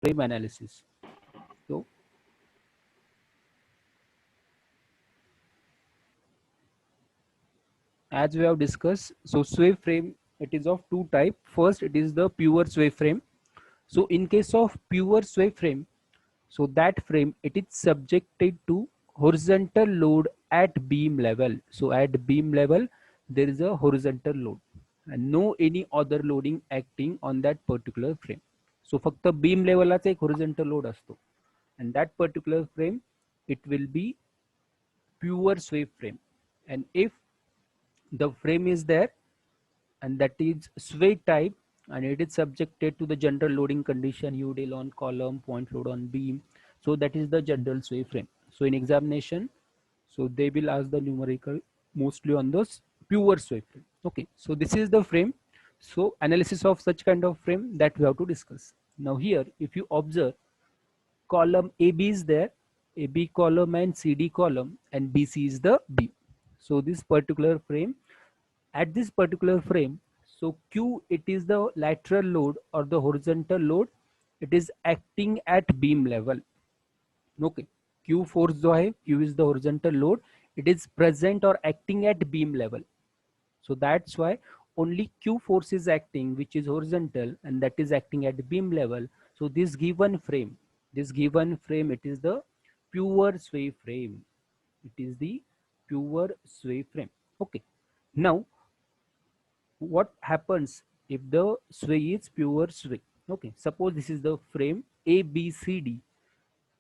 frame analysis. So as we have discussed, so sway frame, it is of two type. First, it is the pure sway frame. So in case of pure sway frame, so that frame, it is subjected to horizontal load at beam level. So at beam level, there is a horizontal load and no any other loading acting on that particular frame. So फक्त beam लेवललाच एक horizontal load असतो and that particular frame, it will be pure sway frame. And if the frame is there and that is sway type and it is subjected to the general loading condition, udel on column, point load on beam, so that is the general sway frame. So in examination, so they will ask the numerical mostly on those pure sway frame. Okay, so this is the frame. So analysis of such kind of frame that we have to discuss. Now here, if you observe, column AB is there, AB column and CD column, and BC is the B. So this particular frame, at this particular frame, so Q, it is the lateral load or the horizontal load, it is acting at beam level. Okay, Q force जो है, Q is the horizontal load, it is present or acting at beam level. So that's why only Q force is acting, which is horizontal, and that is acting at beam level. So this given frame, it is the pure sway frame. It is the pure sway frame. Okay. Now, what happens if the sway is pure sway? Okay. Suppose this is the frame ABCD.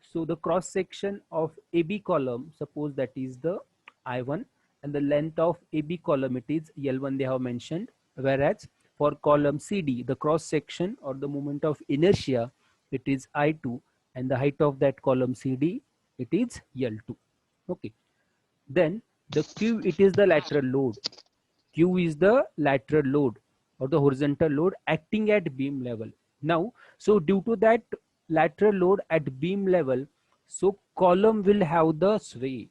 So the cross section of AB column, suppose that is the I1, and the length of AB column, it is L1 they have mentioned, whereas for column CD, the cross section or the moment of inertia, it is I2, and the height of that column CD, it is L2. Okay. Then the Q, it is the lateral load. Q is the lateral load or the horizontal load acting at beam level. Now, so due to that lateral load at beam level, so column will have the sway.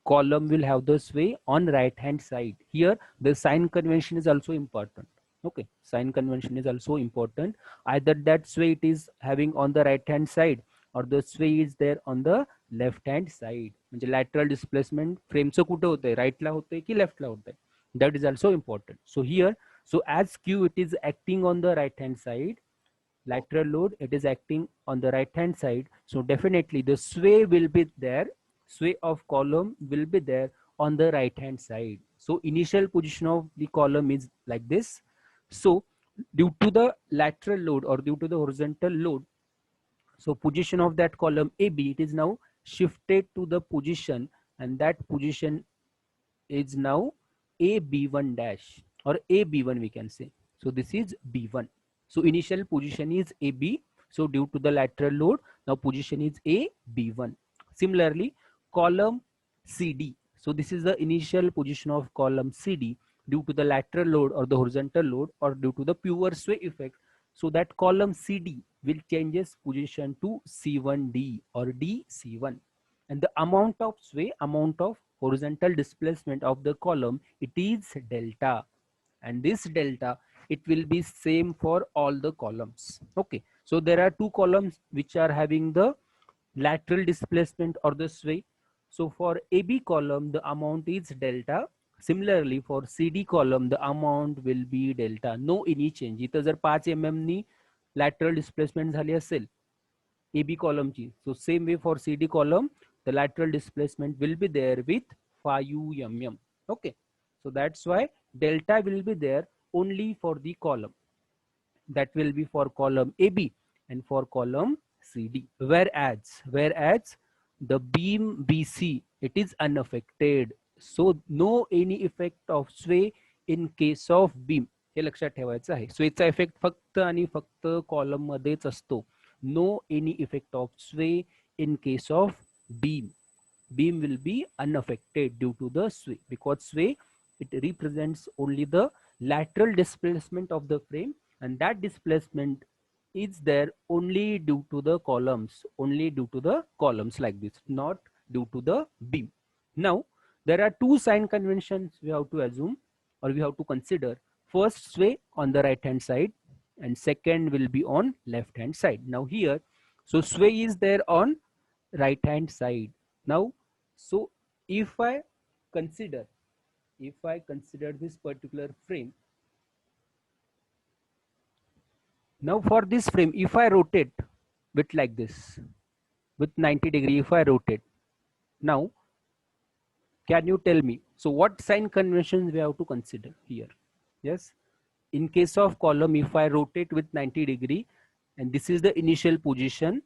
Column will have the sway on right hand side. Here, the sign convention is also important. Okay, sign convention is also important. Either that sway it is having on the right hand side or the sway is there on the left hand side. म्हणजे lateral displacement फ्रेमचं कुठं होतंय, राईटला होतंय की लेफ्टला होतंय, that is also important. So here, so as Q, it is acting on the right hand side, lateral load, it is acting on the right hand side, so definitely the sway will be there, sway of column will be there on the right hand side. So initial position of the column is like this. So due to the lateral load or due to the horizontal load, so position of that column AB, it is now shifted to the position, and that position is now AB1 dash or AB1 we can say. So this is B1. So initial position is AB. So due to the lateral load, now position is AB1. Similarly, column CD. So this is the initial position of column CD due to the lateral load or the horizontal load or due to the pure sway effect. So that column CD will changes position to C1D or DC1. And the amount of sway, amount of horizontal displacement of the column, it is delta, and this delta, it will be same for all the columns. Okay, so there are two columns which are having the lateral displacement or the sway. So for AB column, the amount is delta. Similarly for CD column, the amount will be delta. No any change. इथं जर 5 mm नी lateral displacement झाली असेल AB column ची, so same way for CD column, the lateral displacement will be there with 5 mm. Okay, so that's why delta will be there only for the column, that will be for column AB and for column CD, whereas the beam BC, it is unaffected, so no any effect of sway in case of beam. हे लक्षात ठेवायचं आहे. स्वेचा effect फक्त आणि फक्त column मध्येच असतो. No any effect of स्वे in case of beam. Beam will be unaffected due to the sway, because sway, it represents only the lateral displacement of the frame, and that displacement is there only due to the columns, like this, not due to the beam. Now there are two sign conventions we have to assume or we have to consider. First, sway on the right hand side, and second will be on left hand side. Now here, So sway is there on right hand side. Now, so if I consider this particular frame, now for this frame, if I rotate with like this, with 90 degree, if I rotate, now can you tell me, so what sign conventions we have to consider here? Yes, in case of column, if I rotate with 90 degree, and this is the initial position,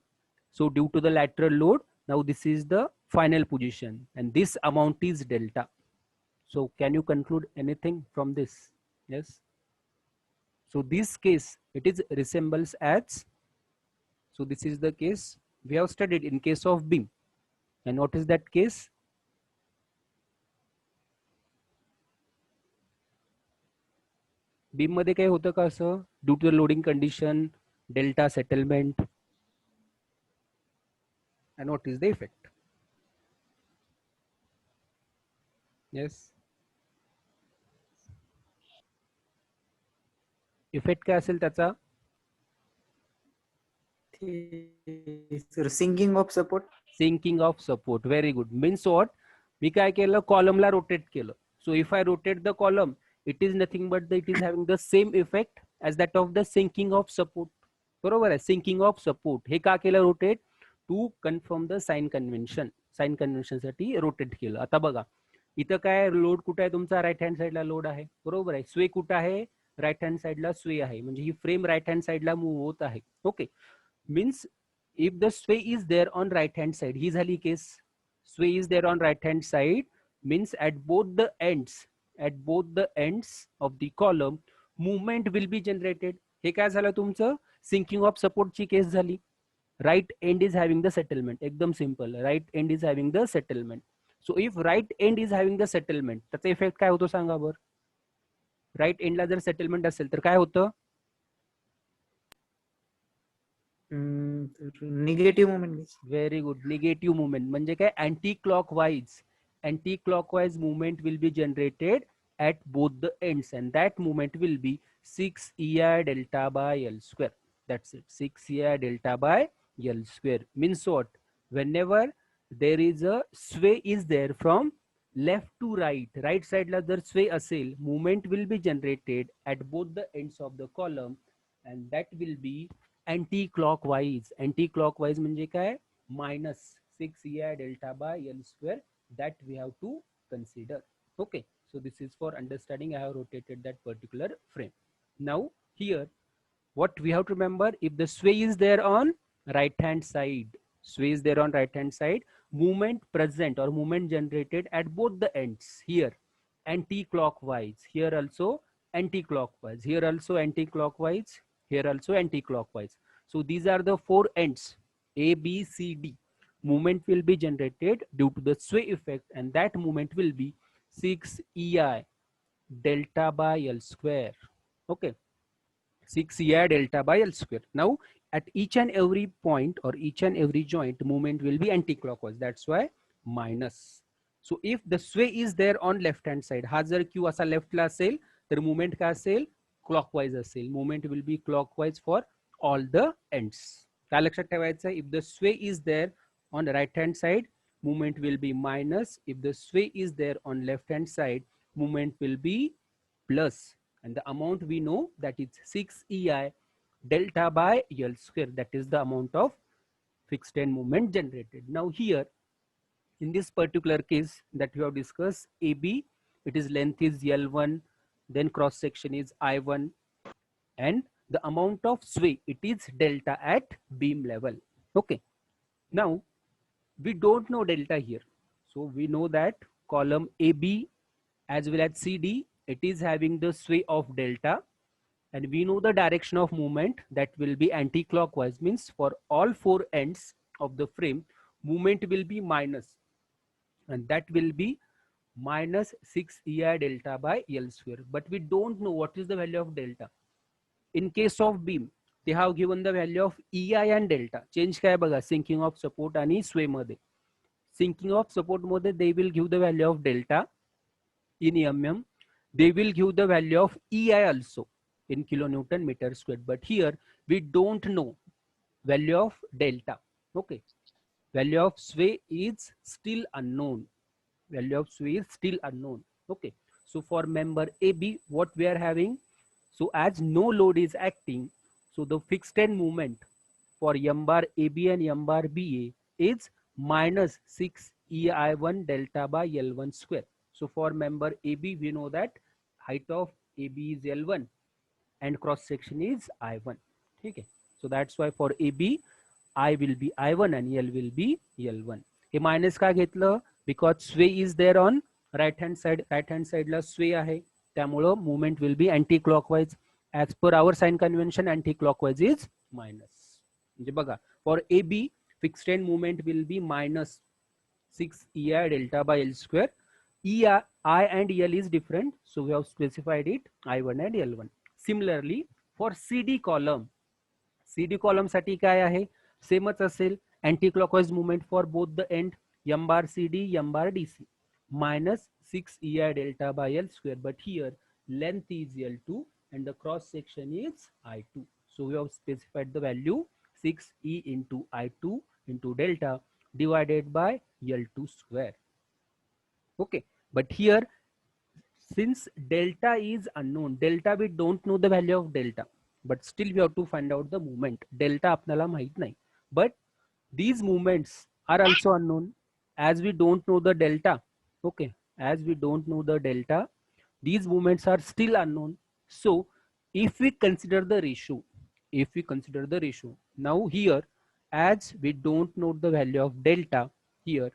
so due to the lateral load, now this is the final position, and this amount is delta. So can you conclude anything from this? Yes. So this case, it is resembles as, so this is the case we have studied in case of beam. And what is that case? Beam मध्ये काय होतं का असं, due to the loading condition, delta settlement, and what is the effect? Yes, effect काय असेल त्याचा? Sinking of support. Sinking of support. Very good. Means what, मी काय केलं, कॉलमला रोटेट केलं. So if I rotate the column, it is nothing but it is having the same effect as that of the sinking of support. बरोबर आहे. Sinking of support हे का केलं rotate? To confirm the sign convention. Sign convention साठी rotate केलं. आता बघा इथं काय लोड कुठे आहे तुमचा? राईट हँड साईडला लोड आहे. बरोबर आहे. स्वे कुठं आहे? राईट हँड साईडला स्वे आहे. म्हणजे ही फ्रेम राईट हँड साईडला मूव्ह होत आहे. Okay. Means if the sway is there on right hand side, ही झाली case. Sway is there on right hand side means at both the ends of the column movement will be generated. हे काय झालं तुमचं? Sinking of support ची case झाली. Right end is having the settlement. एकदम simple. Right end is having the settlement. So if right end is having the settlement, त्याचा effect काय होतो सांगा बरं? राइट एंडला जर सेटलमेंट असेल तर काय होतं? Negative movement. Very good. Negative movement म्हणजे काय? Anti clockwise movement will be generated at both the ends, and that movement will be 6 EI delta by L square. That's it. 6 EI delta by L square means what? Whenever there is a sway is there from left to right side ला जर sway असेल, movement will be generated at both the ends of the column, and that will be anti clockwise म्हणजे काय? Minus 6 EI delta by L square that we have to consider. Okay, so this is for understanding. I have rotated that particular frame. Now here what we have to remember, if the sway is there on right hand side, movement present or movement generated at both the ends, here anti-clockwise, here also anti-clockwise, here also anti-clockwise, here also anti-clockwise. So these are the four ends, A, B, C, D. Movement will be generated due to the sway effect, and that movement will be 6 EI delta by L square. Okay, 6 EI delta by L square. Now at each and every point or each and every joint, movement will be anti-clockwise. That's why minus. So if the sway is there on left hand side, हा जर Q असा left ला असेल तर movement काय असेल? Clockwise असेल. Movement will be clockwise for all the ends. काय लक्षात ठेवायचं? If the sway is there on the right hand side, movement will be minus. If the sway is there on left hand side, movement will be plus. And the amount we know that is 6 EI delta by L square. That is the amount of fixed end movement generated. Now here in this particular case that we have discussed, AB, it is length is L1, then cross section is I1, and the amount of sway, it is delta at beam level. Okay, now we don't know delta here, so we know that column AB as well as CD, it is having the sway of delta, and we know the direction of movement that will be anti-clockwise, means for all four ends of the frame movement will be minus, and that will be minus 6 EI delta by L square. But we don't know what is the value of delta. In case of beam, they have given the value of EI and delta. Change काय बघा, sinking of support आणि sway मध्ये. Sinking of support मध्ये they will give the value of delta in mm. They will give the value of EI also in kilonewton meter squared. But here we don't know value of delta. Okay, value of sway is still unknown. Value of sway is still unknown. Okay, so for member AB, what we are having, so as no load is acting, so the fixed end moment for M bar AB and M bar BA is minus 6 EI1 delta by L1 square. So for member AB, we know that height of AB is L1 and cross section is I1. Okay, so that's why for AB, I will be I1 and L will be L1. हे minus का घेतलं because sway is there on right hand साइडला sway आहे, त्यामुळं movement will be anti clockwise. As per our sign convention anti clockwise is minus. म्हणजे बघा for A B fixed end movement will be minus 6 EI delta by L square. EI and L is different, so we have specified it I1 and L1. Similarly, for CD column साठी काय आहे, सेमच असेल, anti clockwise movement for both the end M bar CD, M bar DC, minus 6 EI delta by L square, but here length is L2 and the cross section is I2. So we have specified the value 6E into I2 into delta divided by L2 square. Okay, but here since delta is unknown, delta we don't know the value of delta, but still we have to find out the movement. Delta आपल्याला माहित नाही, but these movements are also unknown as we don't know the delta. Okay, as we don't know the delta, these movements are still unknown. So if we consider the ratio, now here as we don't know the value of delta here,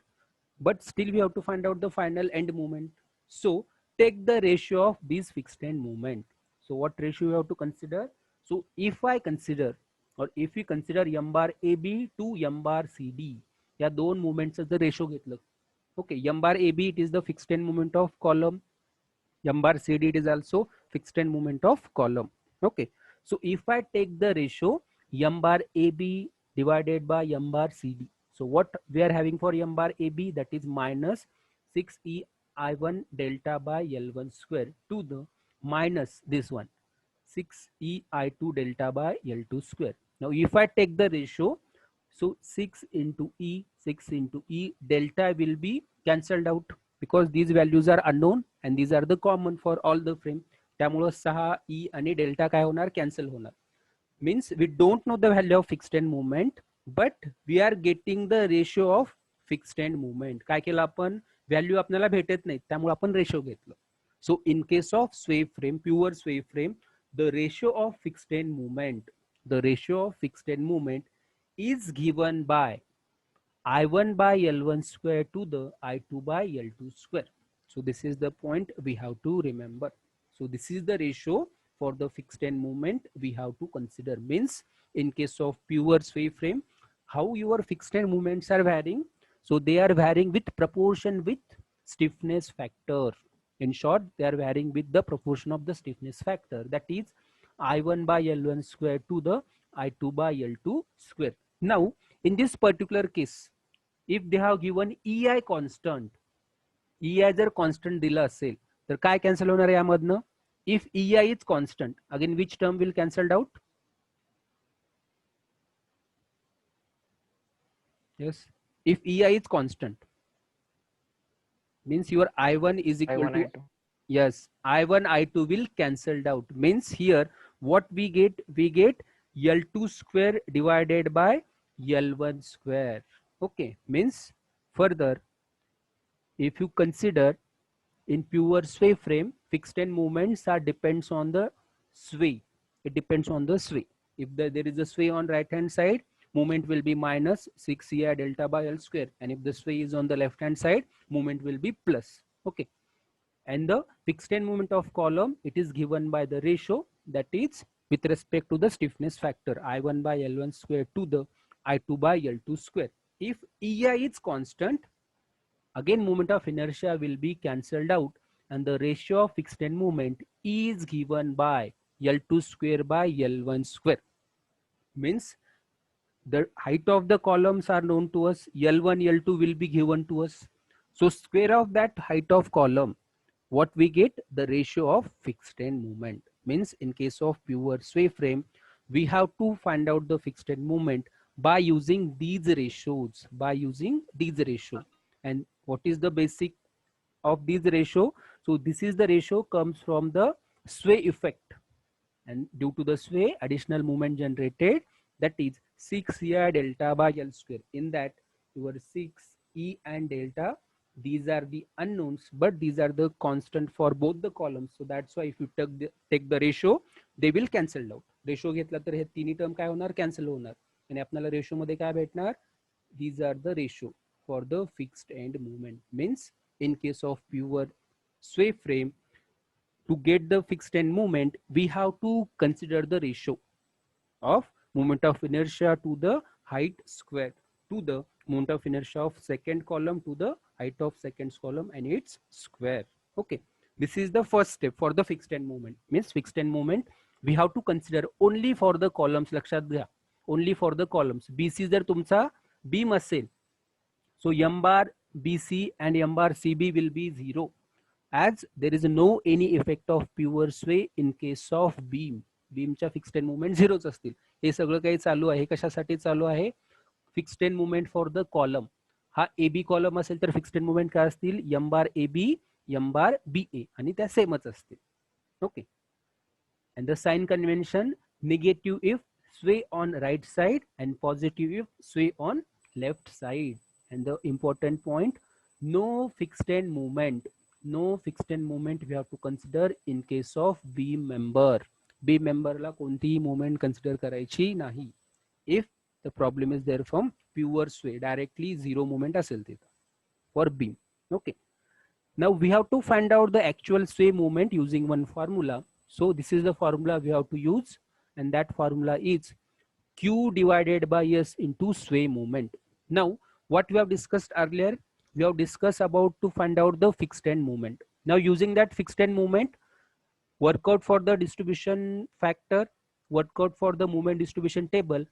but still we have to find out the final end moment. So take the ratio of these fixed end moment. So what ratio you have to consider? So if I consider, or if we consider M bar AB to M bar CD, या दोन movements the ratio घेतलं. Okay, M bar AB it is the fixed end moment of column. M bar CD it is also fixed end moment of column. Okay, so if I take the ratio M bar AB divided by M bar CD, so what we are having for M bar AB, that is minus 6E I1 delta by L1 square to the minus this one 6E I2 delta by L2 square. Now if I take the ratio, so 6 into E delta will be cancelled out because these values are unknown and these are the common for all the frame. त्यामुळे 6E आणि delta काय होणार, cancel होणार. Means we don't know the value of fixed end movement, but we are getting the ratio of fixed end movement. काय केलं आपण, value आपल्याला भेटत नाही त्यामुळे आपण रेशो घेतलं. सो इन केस ऑफ स्वे फ्रेम, प्युअर स्वे frame, the ratio of fixed end movement is given by I1 by L1 square to the I2 by L2 square. So this is the point we have to remember. So this is the ratio for the fixed end movement we have to consider. Means in case of pure sway frame, how your fixed end movements are varying. So they are varying with proportion with stiffness factor. In short, they are varying with the proportion of the stiffness factor, that is I1 by L1 square to the I2 by L2 square. Now in this particular case, if they have given EI constant, EI जर constant दिला असेल तर काय cancel होणार यामधनं, if EI is constant, again which term will cancelled out? Yes, if EI is constant means your I1 is equal I1, to I2. yes, I1 I2 will cancelled out. Means here what we get L2 square divided by L1 square. Okay, means further if you consider in pure sway frame, fixed end movements are depends on the sway. It depends on the sway. If there is a sway on right hand side, movement will be minus 6 EI delta by L square, and if the sway is on the left hand side, movement will be plus. Okay, and the fixed end moment of column, it is given by the ratio, that is with respect to the stiffness factor I1 by L1 square to the I2 by L2 square. If EI is constant, again moment of inertia will be cancelled out and the ratio of fixed end moment is given by L2 square by L1 square. Means the height of the columns are known to us, L1 L2 will be given to us, so square of that height of column, what we get, the ratio of fixed end moment. Means in case of pure sway frame, we have to find out the fixed end moment by using these ratios, and what is the basic of these ratio? So this is the ratio comes from the sway effect, and due to the sway additional moment generated, that is 6 delta by L square. In that your 6 and delta, these are the unknowns, but these are the constant for both the columns. So that's why if you take the ratio, they will cancel out. Ratio घेतला तर हे तिन्ही term काय होणार, cancel होणार, आणि आपल्याला ratio मध्ये काय भेटणार, these are the ratio for the fixed end movement. Means in case of pure sway frame, to get the fixed end movement, we have to consider the ratio of moment of inertia to the height square to the moment of inertia of second column to the height of second column and its square. Okay, this is the first step for the fixed end movement. Means fixed end movement we have to consider only for the columns. लक्षात घ्या, only for the columns. BC जर तुमचा beam असेल, so m bar BC and m bar CB will be 0, as there is no any effect of pure sway in case of beam. बीमच्या fixed end movement झिरोच असतील. हे सगळं काही चालू आहे कशासाठी चालू आहे, fixed end movement for the column. हा ए बी कॉलम असेल तर फिक्स्ड एंड मुवमेंट काय असतील, M bar A B M bar B A, आणि त्या सेमच असतील. Okay, and the sign convention, negative if sway on right side and positive if sway on left side. And the important point, no fixed end movement, no fixed end movement we have to consider in case of beam member. beam member ला कोणतीही movement consider करायची नाही if the problem is there from pure sway, directly zero movement असेल तिथं for beam. Okay, now we have to find out the actual sway movement using one formula. So this is the formula we have to use, and that formula is Q divided by S into sway movement. Now what we have discussed earlier, we have discussed about to find out the fixed end movement. Now using that fixed end movement, work out for the distribution factor, work out for the movement distribution table,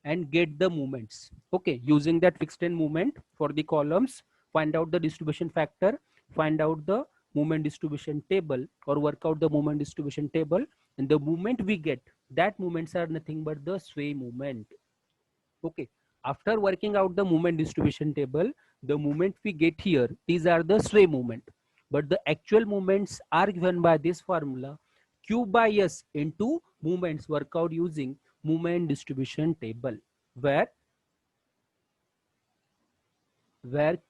and get the movements. Okay, using that fixed end movement for the columns, find out the distribution factor, find out the movement distribution table, or work out the movement distribution table, and the movement we get, that movements are nothing but the sway movement. Okay, after working out the movement distribution table, the movement we get here, these are the sway movement, but the actual movements are given by this formula, Q by S into movements work out using movement distribution table, where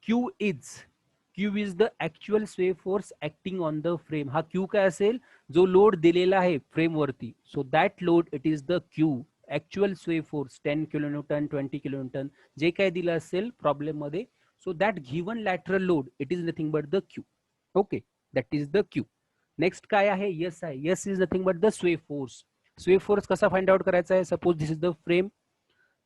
Q is the actual sway force acting on the frame. हा Q काय असेल, जो load दिलेला आहे frame वरती, so that load it is the Q, actual sway force 10 kilonewton 20 kilonewton जे काय दिलं असेल प्रॉब्लेम मध्ये, so that given lateral load it is nothing but the Q. Okay, that is the Q. Next काय आहे, S आहे. S is nothing but the sway force. sway force कसा find out करायचा आहे, suppose this is the frame,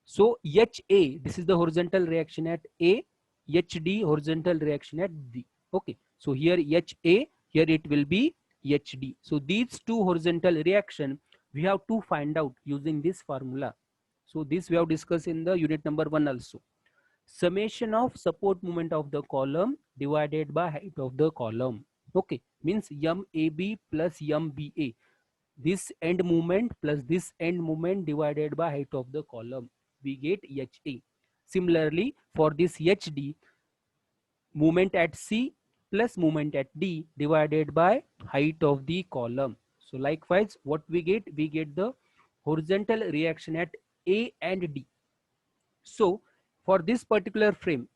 so HA, this is the horizontal reaction at A, HD horizontal reaction at D. Okay, so here HA, here it will be HD. So these two horizontal reaction we have to find out using this formula. So this we have discussed in the unit number 1 also. Summation of support moment of the column divided by height of the column. Okay, means MAB plus MBA, this end moment plus this end moment divided by height of the column, we get HA. Similarly, for this HD, moment at C plus moment at D divided by height of the column. So likewise, what we get the horizontal reaction at A and D. So for this particular frame,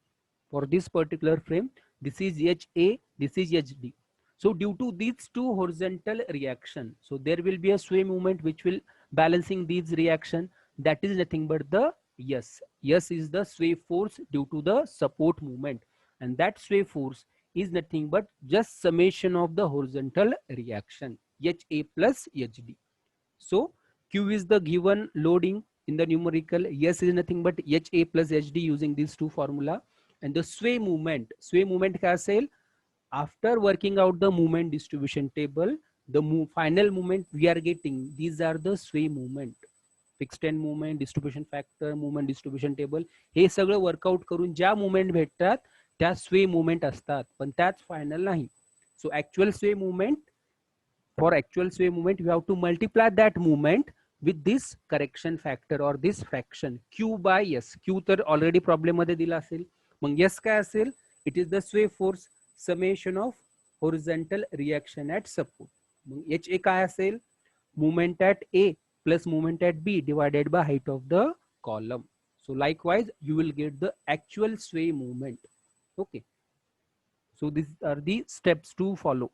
this is HA, this is HD. So due to these two horizontal reaction, so there will be a sway movement which will balancing these reaction, that is nothing but the S. S is the sway force due to the support movement, and that sway force is nothing but just summation of the horizontal reaction, HA plus HD. So Q is the given loading in the numerical, S is nothing but HA plus HD using these two formula, and the sway movement क्या असेल, after working out the movement distribution table, the final movement we are getting, these are the sway movement. Fixed end movement, distribution factor, movement distribution table, हे सगळं work out करून ज्या movement भेटतात त्या स्वे movement असतात, पण त्याच फायनल नाही. So actual sway movement, for actual sway movement you have to multiply that movement with this correction factor or this fraction q by s. q तर ऑलरेडी प्रॉब्लेम मध्ये दिला असेल, मग s काय असेल, it is the Sway force summation of horizontal reaction at support. Mug H A काय असेल, movement at A plus movement at B divided by height of the column. So likewise you will get the actual sway movement. Okay, so these are the steps to follow.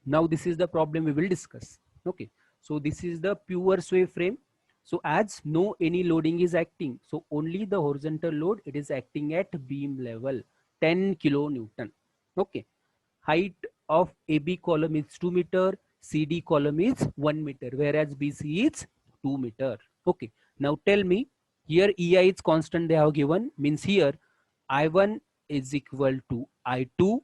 Now this is the problem we will discuss. Okay, so this is the pure sway frame. So as no any loading is acting, so only the horizontal load, it is acting at beam level 10 kilonewton. Okay, height of AB column is 2 meter, CD column is 1 meter, whereas BC is 2 meter. Okay, now tell me, here EI is constant they have given, means here I1 is equal to I2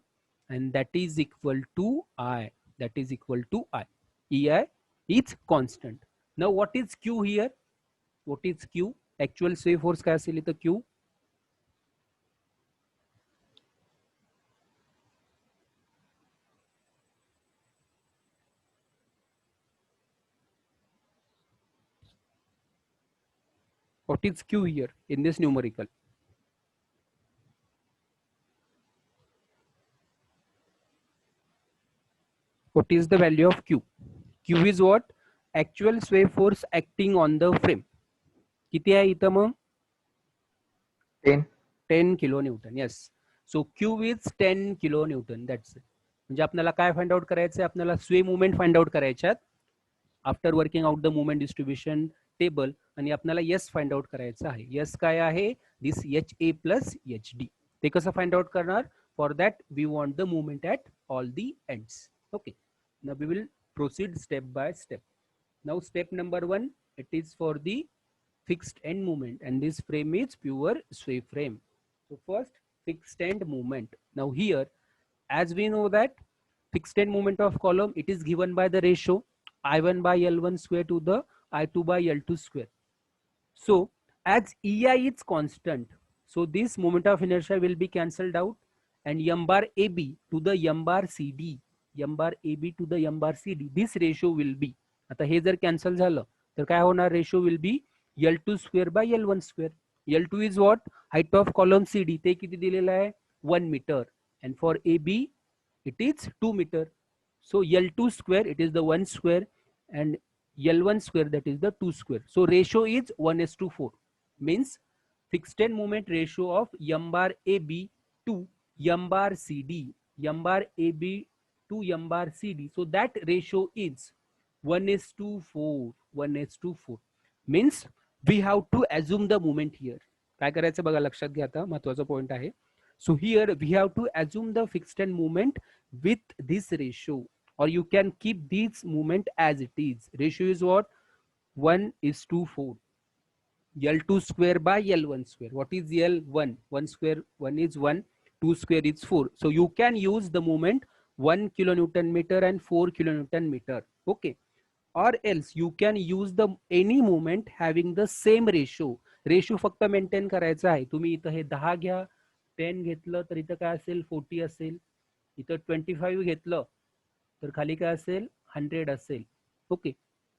and that is equal to I, that is equal to I. EI is constant. Now what is Q here? What is Q? Actual sway force काय असेल इथं Q? What is Q here in this numerical? What is the value of Q? Q is what? Actual sway force acting on the frame. किती आहे इथं मग? 10 kilonewton. Yes. So Q is 10 kilonewton. That's it. म्हणजे आपल्याला काय find out करायचं आहे, आपल्याला sway movement find out करायच्यात after working out the movement distribution table, आणि आपल्याला यस फाइंड आउट करायचं आहे. यस काय आहे, this H A plus H D. ते कसं फाइंड आउट करणार, for that we want the movement at all the ends. Okay, now we will proceed step by step. Now step number 1, it is for the fixed end movement and this frame is pure sway frame. So first, fixed end movement. Now here, as we know that fixed end movement of column, it is given by the ratio I1 by L1 square to the I2 by L2 square. So as EI is constant, so this moment of inertia will be cancelled out and m bar AB to the m bar CD, m bar AB to the m bar CD, this ratio will be, आता हे जर cancel झालं तर काय होणार, ratio will be L2 square by L1 square. L2 is what, height of column CD, ते किती दिलेलं आहे, 1 metre, and for AB it is 2 meter. So L2 square, it is the 1 square, and L1 square, that is the 2 square. So ratio is 1:4, means fixed end moment ratio of m bar AB to m bar CD, m bar AB to m bar CD. So that ratio is 1:4, 1:4, means we have to assume the moment here. काय करायचं बघा, लक्षात घ्या, आता महत्वाचा point आहे. So here we have to assume the fixed end moment with this ratio, or you can keep this moment as it is. Ratio is what, 1:4. L2 square by L1 square. What is L1? 1 square, 1 is 1, 2 square is 4. So you can use the moment 1 kilonewton meter and 4 kilonewton meter. Okay. Or else you can use the any moment having the same ratio. Ratio फक्त maintain करायचा आहे. तुम्ही इथं हे 10 घ्या, 10 घेतलं तर इथं काय असेल, 40 असेल. इथं 25 घेतलं तर खाली काय असेल, 100 असेल. Okay,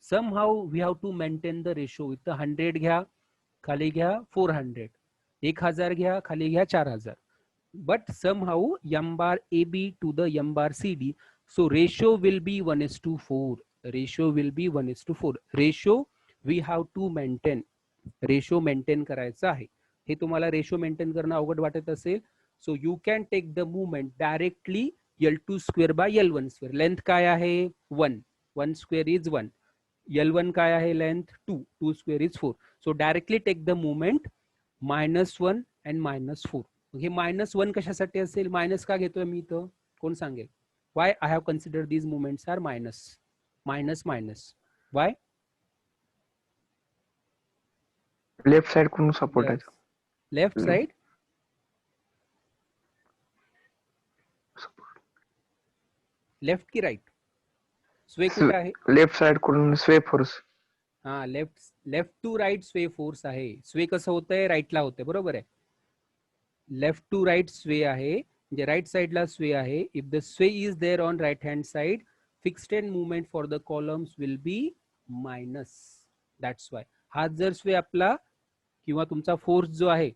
somehow we have to maintain the ratio. इथं 100 घ्या, खाली घ्या 400, 1000 घ्या, खाली घ्या 4000. But somehow m bar AB to the m bar CD, so ratio will be 1:4. Ratio will be 1:4. Ratio we have to maintain. Ratio maintain करायचा आहे. हे तुम्हाला रेशो मेंटेन करणं अवघड वाटत असेल, so you can take the movement directly L2 square by L1 square. Length काय आहे, 1, 1 square is 1. L1 काय आहे, length 2, 2 square is 4. So directly take the movement -1 and -4. हे -1 कशासाठी असेल, मायनस का घेतोय मी इथं, कोण सांगेल? Why I have consider these movements are minus, minus minus. Why? Left side कौन सपोर्ट है? लेफ्ट साइड, लेफ्ट की राइट, स्वे कुठे आहे, लेफ्ट साइड कौन स्वे फोर्स. हा, left to right sway force आहे. स्वे कसं होतंय, राईटला होतंय, बरोबर आहे. लेफ्ट टू राइट स्वे आहे, म्हणजे राइट साइडला स्वे आहे. If the sway is there on right hand side, fixed end movement for the columns will be minus. That's why हा जर स्वे आपला किंवा तुमचा फोर्स जो आहे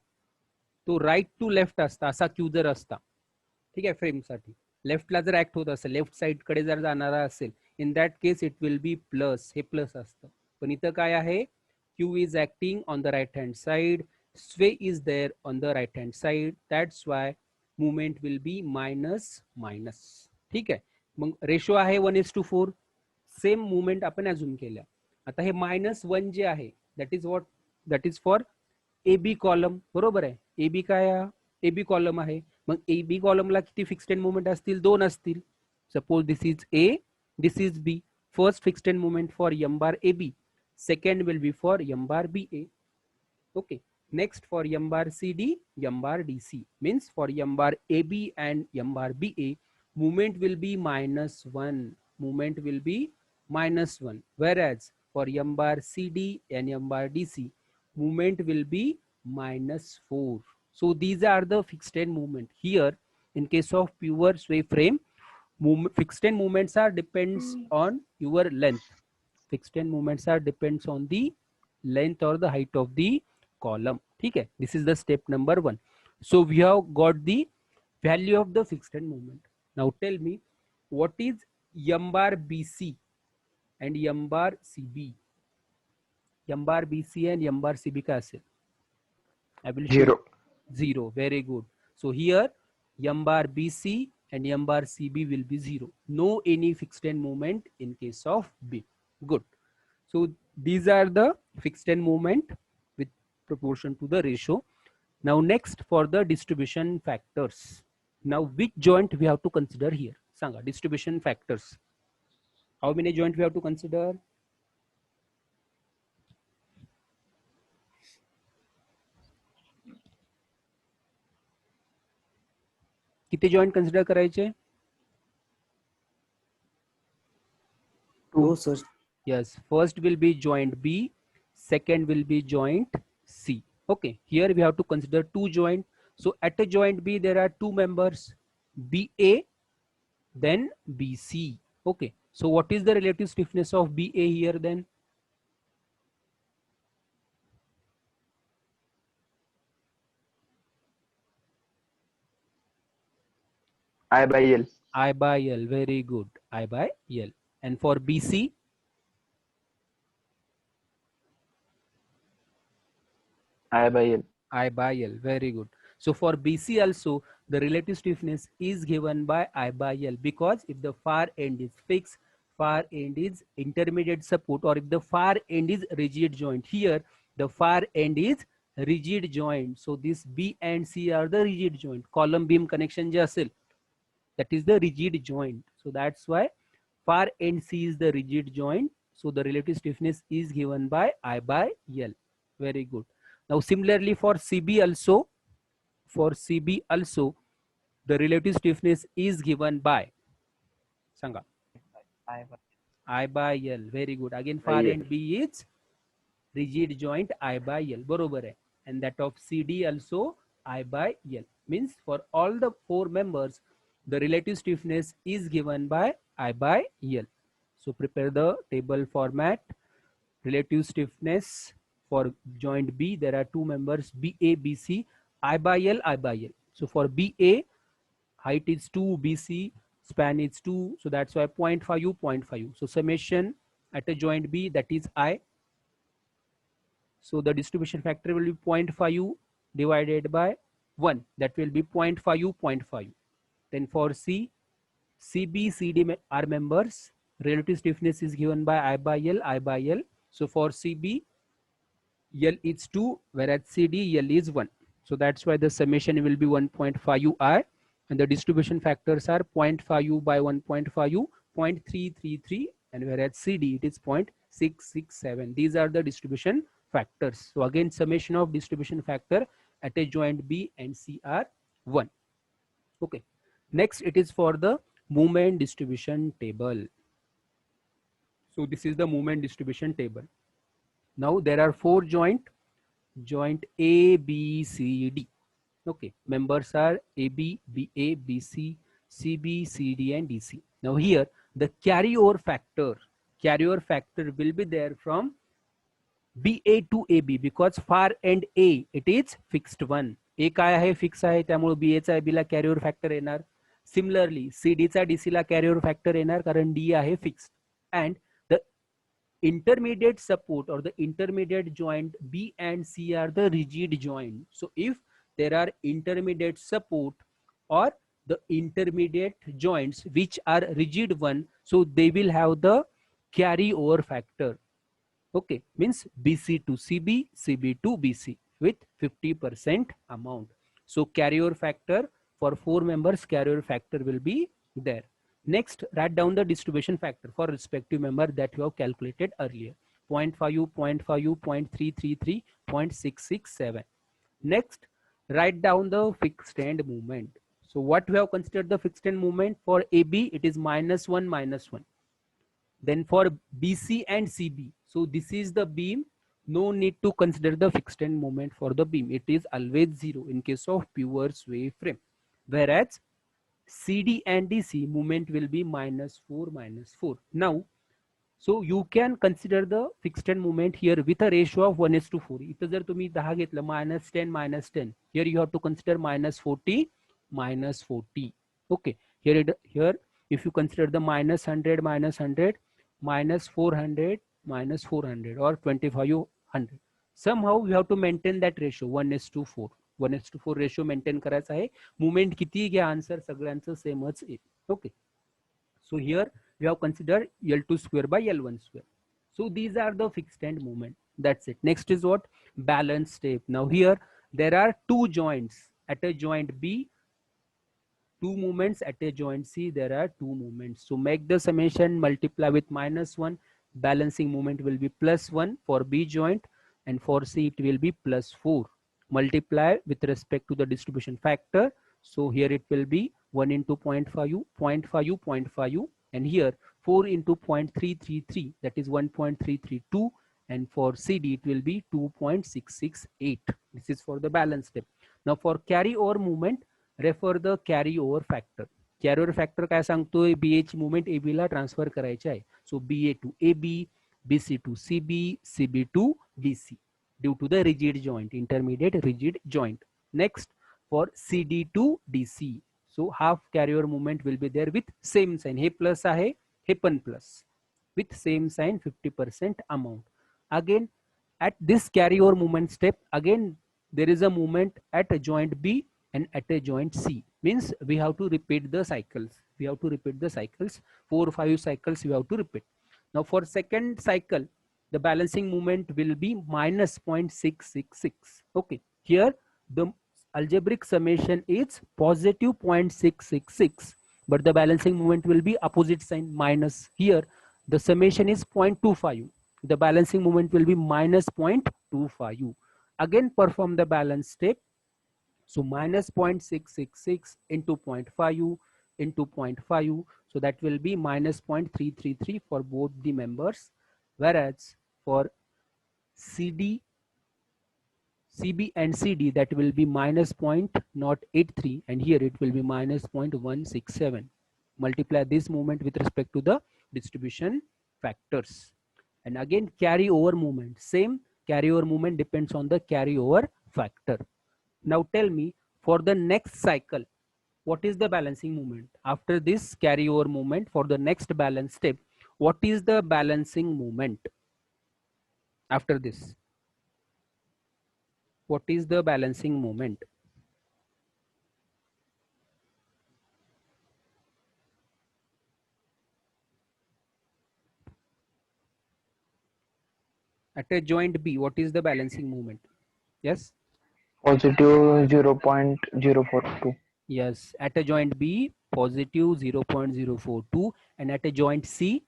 तो राईट टू लेफ्ट असता, असा क्यू जर असता, ठीक आहे, फ्रेमसाठी लेफ्टला जर ऍक्ट होत असेल, लेफ्ट साईडकडे जर जाणारा असेल, in that case it will be plus. हे प्लस असतं. पण इथं काय आहे, Q is acting on the right hand side, sway is there on the right hand side, that's why movement will be minus minus. ठीक आहे. मग ratio आहे 1:4. Same movement आपण अजून केल्या. आता हे -1 जे आहे that is what, that is for A B column. बरोबर आहे. ए बी काय, ए बी कॉलम आहे. मग ए बी कॉलमला किती फिक्स्ड एंड मुवमेंट असतील, 2 असतील. Suppose this is A, this is B. First fixed end movement for M bar A B, second will be for M bar B A. Okay, next for m bar cd, m bar dc, means for m bar ab and m bar ba, movement will be -1. Movement will be -1, whereas for m bar cd and m bar dc, movement will be -4. So these are the fixed end movement. Here in case of pure sway frame, fixed end movements are depends on your length. Fixed end movements are depends on the length or the height of the column. ठीक है. This is the step number 1. So we have got the value of the fixed end movement. Now tell me what is m bar bc and m bar cb. m bar bc and m bar cb का असेल? I will show 0. 0. Very good. So here m bar bc and m bar cb will be 0. No any fixed end movement in case of b. Good. So these are the fixed end movement with proportion to the ratio. Now next for the distribution factors. Now which joint we have to consider here? Sanga, distribution factors. How many joint we have to consider? किती joint consider करायचे? 2, sir. Yes, first will be joint B, second will be joint C. Okay, here we have to consider 2 joint. So at a joint B there are 2 members, BA then BC. Okay, so what is the relative stiffness of BA here then? I by L. I by L. Very good. I by L. And for BC? I by L. I by L. Very good. So for BC also, the relative stiffness is given by I by L, because if the far end is fixed, far end is intermediate support, or if the far end is rigid joint, here the far end is rigid joint. So this B and C are the rigid joint. Column beam connection जे असेल, that is the rigid joint. So that's why far end C is the rigid joint. So the relative stiffness is given by I by L. Very good. Now similarly for CB also, the relative stiffness is given by Sanga. I by L. Very good. Again far L. end B is rigid joint I by L. बरोबर है. And that of CD also I by L. Means for all the 4 members, the relative stiffness is given by I by L. So prepare the table format. Relative stiffness for joint B, there are 2 members, BA, BC, I by L, I by L. So for BA, height is 2, BC, span is 2. So that's why 0.5, 0.5. So summation at a joint B, that is I. So the distribution factor will be 0.5 divided by 1. That will be 0.5, 0.5. Then for C, CB, CD are members. Relative stiffness is given by I by L, I by L. So for CB, L is 2, whereas CD, L is 1. So that's why the summation will be 1.5 I, and the distribution factors are 0.5 by 1.5, 0.333, and whereas CD, it is 0.667. These are the distribution factors. So again, summation of distribution factor at a joint B and C are 1. Okay. Next, it is for the moment distribution table. So this is the moment distribution table. Now there are 4 joint A, B, C, D. Okay, members are AB, BA, BC, CB, CD, and DC. Now here the carryover factor carryover factor will be there from BA to AB because far end A it is fixed one. A काय आहे fix आहे त्यामुळे BA चा AB ला कॅरिओवर factor येणार. Similarly CD चा DC ला कॅरिओवर factor येणार कारण D आहे fixed. And the intermediate support or the intermediate joint B and C are the rigid joint. So if there are intermediate support or the intermediate joints which are rigid one, so they will have the carryover factor. Okay, means BC to CB, CB to BC with 50% amount. So carryover factor for 4 members, carryover factor will be there. Next, write down the distribution factor for respective member that you have calculated earlier. 0.5, 0.5, 0.333, 0.667. Next, write down the fixed end movement. So what we have considered the fixed end movement for AB, it is -1, -1. Then for BC and CB, so this is the beam. No need to consider the fixed end moment for the beam. It is always 0 in case of pure sway frame. Whereas CD and DC moment will be -4, -4. Now, so you can consider the fixed end moment here with a ratio of 1:4. इथं जर तुम्ही 10 घेतलं -10, -10. Here you have to consider -40, -40. Okay. Here if you consider the -100, -100, -400, -400 or 2500. Somehow we have to maintain that ratio 1:4. 1:4 ratio maintain करायचा आहे. Movement किती घ्या answer सगळ्यांचं सेमच आहे. Okay. So here we have considered L2 square by L1 square. So these are the fixed end movement. That's it. Next is what? Balance step. Now here there are 2 joints. At a joint B, 2 movements. At a joint C, there are 2 movements. So make the summation, multiply with -1. Balancing moment will be +1 for B joint, and for C it will be +4. Multiply with respect to the distribution factor. So here it will be 1 into 0.5, 0.5, 0.5, and here 4 into 0.333, that is 1.332, and for CD it will be 2.668. This is for the balance step. Now for carryover movement, refer the carryover factor. Carryover factor काय सांगतोय, BA ची movement AB ला transfer करायची आहे. So BA to AB, BC to CB, CB to BC due to the rigid joint, intermediate rigid joint. Next, for CD to DC, so half carryover movement will be there with same sign. Hey plus आहे, हे पण plus with same sign, 50% amount. Again, at this carryover movement step, again there is a movement at a joint B and at a joint C. Means we have to repeat the cycles. We have to repeat the cycles. 4 or 5 cycles we have to repeat. Now for second cycle, the balancing moment will be -0.666. Okay. Here the algebraic summation is positive 0.666, but the balancing moment will be opposite sign minus. Here the summation is 0.25. The balancing moment will be -0.25. Again perform the balance step. So -0.666 into 0.5 into 0.5. So that will be -0.333 for both the members. Whereas for CD, CB and CD, that will be -0.083, and here it will be -0.167. Multiply this moment with respect to the distribution factors. And again carryover moment, same carryover moment depends on the carryover factor. Now tell me, for the next cycle, what is the balancing moment? After this carryover moment, for the next balance step, what is the balancing moment? After this, what is the balancing moment? At a joint B, what is the balancing moment? Yes? Positive 0.042. Yes, at a joint B, positive 0.042, and at a joint C,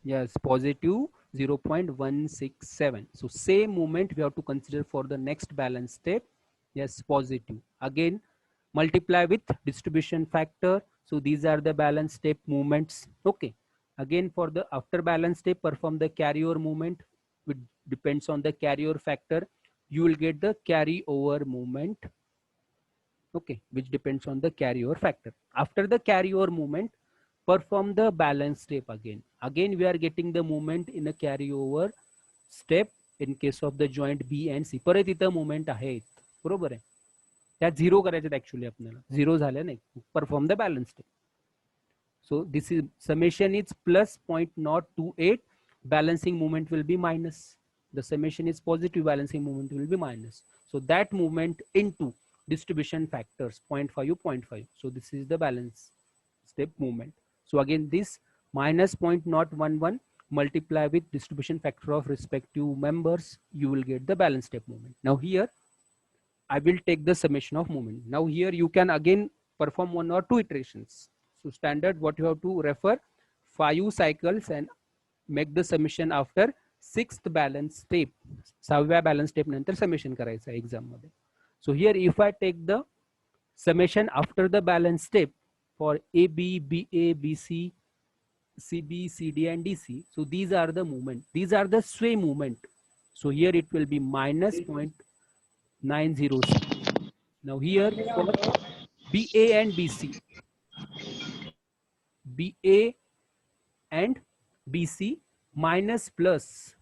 yes, positive 0.167. So same moment we have to consider for the next balance step. Yes, positive. Again, multiply with distribution factor. So these are the balance step movements. Okay. Again, for the after balance step, perform the carryover movement, which depends on the carryover factor. You will get the carryover movement. okay, which depends on the carryover factor. After the carryover movement, perform the balance step again. Again, we are getting the movement in a carryover step in case of the joint B and C. परत इथं movement आहेत, बरोबर आहे. त्या zero करायच्यात actually आपल्याला, zero झाल्या नाही. Perform the balance step. So this is summation is plus 0.028, balancing moment will be minus. The summation is positive, balancing moment will be minus. So that movement into distribution factors 0.5, 0.5. So this is the balance step movement. So again this minus 0.011 multiply with distribution factor of respective members, you will get the balance step movement. Now here I will take the summation of moment. Now here you can again perform 1 or 2 iterations. So standard what you have to refer 5 cycles and make the summation after 6th balance step. 6व्या balance step नंतर summation करायचं आहे exam मध्ये. So here if I take the summation after the balance step for AB, BA, BC, CB, CD and DC. So these are the movement. These are the sway movement. So here it will be minus 0.906. Now here for BA and BC, BA and BC minus plus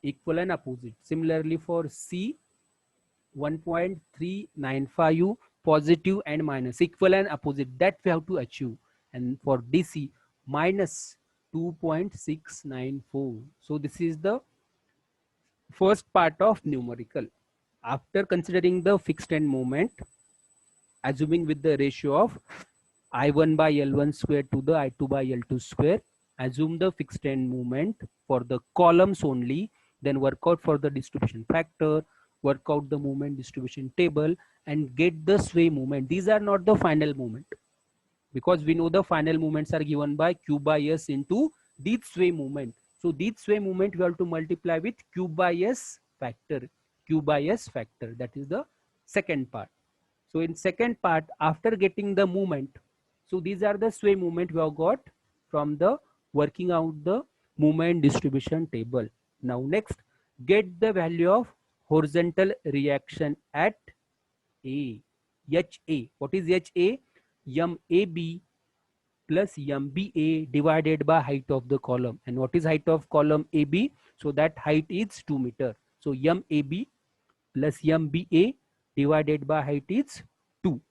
equal and opposite. Similarly for C 1.395 positive and minus equal and opposite, that we have to achieve. And for DC minus 2.694. So this is the first part of numerical. After considering the fixed end moment, assuming with the ratio of I1 by L1 square to the I2 by L2 square, assume the fixed end moment for the columns only, then work out for the distribution factor, work out the moment distribution table and get the sway moment. These are not the final moment because we know the final moments are given by Q by S into this sway moment. So this sway moment we have to multiply with Q by S factor, Q by S factor. That is the second part. So in second part, after getting the moment, so these are the sway movement we have got from the working out the moment distribution table. Now next, get the value of horizontal reaction at A, HA. What is HA? MAB plus MBA divided by height of the column. And what is height of column AB? So that height is 2 meter. So MAB plus MBA divided by height is 2.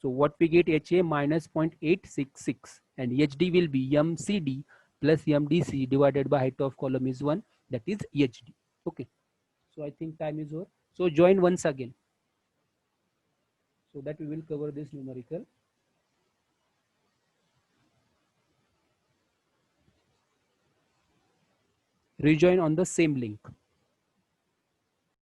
So what we get HA minus 0.866 and HD will be MCD plus MDC divided by height of column is 1, that is HD. Okay. So I think time is over. So join once again so that we will cover this numerical. Rejoin on the same link.